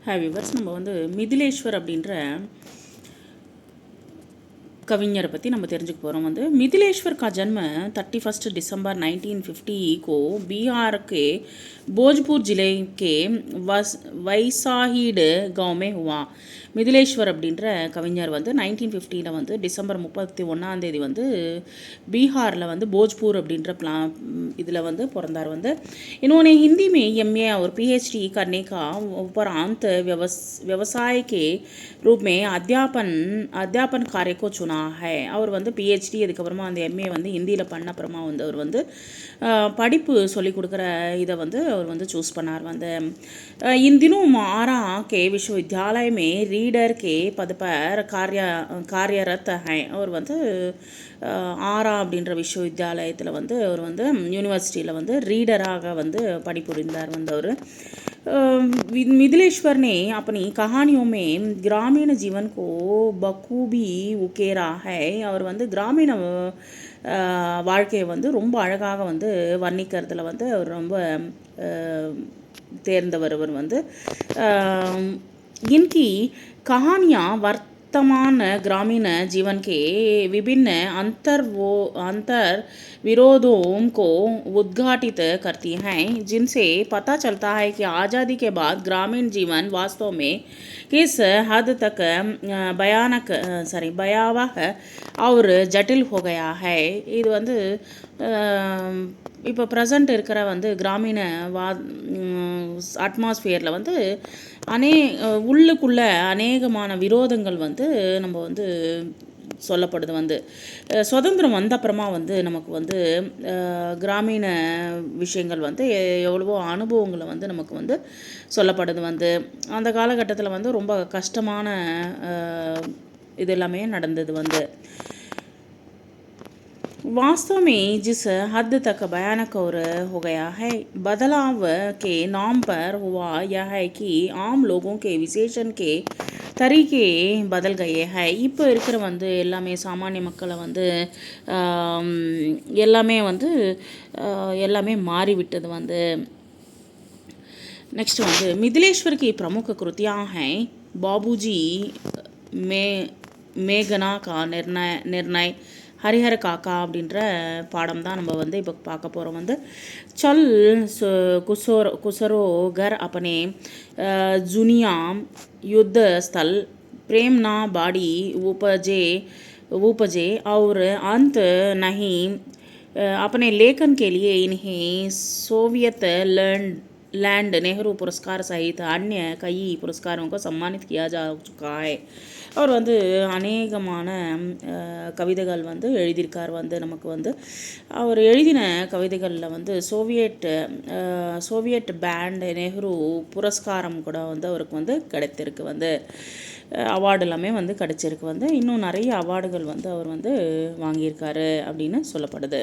Hi viewers, நம்ம வந்து மிதிலேஸ்வர் அப்படின்ற कविஞரை பற்றி நம்ம தெரிஞ்சுக்க போகிறோம். வந்து मिथिलेश्वर का जन्म 31 दिसंबर 1950 को बिहार के भोजपुर जिले के வைசாஹிடு गांव में हुआ. மிதிலேஸ்வர் அப்படின்ற கவிஞர் வந்து 1950 வந்து டிசம்பர் 31 வந்து பீகாரில் வந்து போஜ்பூர் அப்படின்ற இதில் வந்து பிறந்தார். வந்து इन्होंने हिंदी में MA और PhD करने का उपरांत व्यवसाय के रूप में अध्यापन कार्य को चुना है. அவர் வந்து PhD அதுக்கப்புறமா அந்த MA வந்து ஹிந்தியில் பண்ண அப்புறமா வந்து அவர் வந்து படிப்பு சொல்லிக் கொடுக்குற இதை வந்து அவர் வந்து சூஸ் பண்ணார். வந்து इन दिनों आरा के विश्वविद्यालय में रीडर के पद पर कार्यरत हैं. அவர் வந்து ஆரா அப்படின்ற விஸ்வவித்யாலயத்தில் வந்து அவர் வந்து யூனிவர்சிட்டியில் வந்து ரீடராக வந்து பணிபுரிந்தார். வந்து அவர் मिथिलेश्वर ने अपनी कहानियों में ग्रामीण जीवन को बखूबी उकेरा है. அவர் வந்து கிராமீண வாழ்க்கையை வந்து ரொம்ப அழகாக வந்து வர்ணிக்கிறதுல வந்து அவர் ரொம்ப தேர்ந்தவர். அவர் வந்து इनकी कहानियाँ वर्तमान ग्रामीण जीवन के विभिन्न अंतर विरोधों को उद्घाटित करती हैं, जिनसे पता चलता है कि आज़ादी के बाद ग्रामीण जीवन वास्तव में किस हद तक भयावह और जटिल हो गया है. இது வந்து இப்போ ப்ரெசண்ட் இருக்கிற வந்து கிராமீண அட்மாஸ்ஃபியரில் வந்து உள்ளுக்குள்ளே அநேகமான விரோதங்கள் வந்து நம்ம வந்து சொல்லப்படுது. வந்து சுதந்திரம் வந்த அப்புறமா வந்து நமக்கு வந்து கிராமீண விஷயங்கள் வந்து எவ்வளவோ அனுபவங்களை வந்து நமக்கு வந்து சொல்லப்படுது. வந்து அந்த காலகட்டத்தில் வந்து ரொம்ப கஷ்டமான இது எல்லாமே நடந்தது. வந்து वास्तव में जिस हद तक भयानक और हो गया है, बदलाव के नाम पर हुआ यह है कि आम लोगों के विशेषण के तरीके बदल गए हैं. இப்போ இருக்கிற வந்து எல்லாமே சாமானிய மக்களை வந்து எல்லாமே மாறிவிட்டது. வந்து नेक्स्ट வந்து मिथिलेश्वर की प्रमुख कृतियाँ हैं बाबूजी मेघना का निर्णय ஹரிஹர காக்கா அப்படின்ற பாடம் தான் நம்ம வந்து இப்போ பார்க்க போகிறோம். வந்து சல் குசரோ घर अपने जुनिया युद्ध स्थल प्रेम ना बाड़ी उपजे और अंत नहीं. अपने लेखन के लिए इन्हें सोवियत लैंड नेहरू पुरस्कार सहित अन्य कई पुरस्कारों को सम्मानित किया जा चुका है. அவர் வந்து அநேகமான கவிதைகள் வந்து எழுதியிருக்கார். வந்து நமக்கு வந்து அவர் எழுதின கவிதைகளில் வந்து சோவியட் பேண்ட் நெஹ்ரு புரஸ்காரம் கூட வந்து அவருக்கு வந்து கிடைத்திருக்கு. வந்து அவார்டு எல்லாமே வந்து கிடைச்சிருக்கு. வந்து இன்னும் நிறைய அவார்டுகள் வந்து அவர் வந்து வாங்கியிருக்காரு அப்படின்னு சொல்லப்படுது.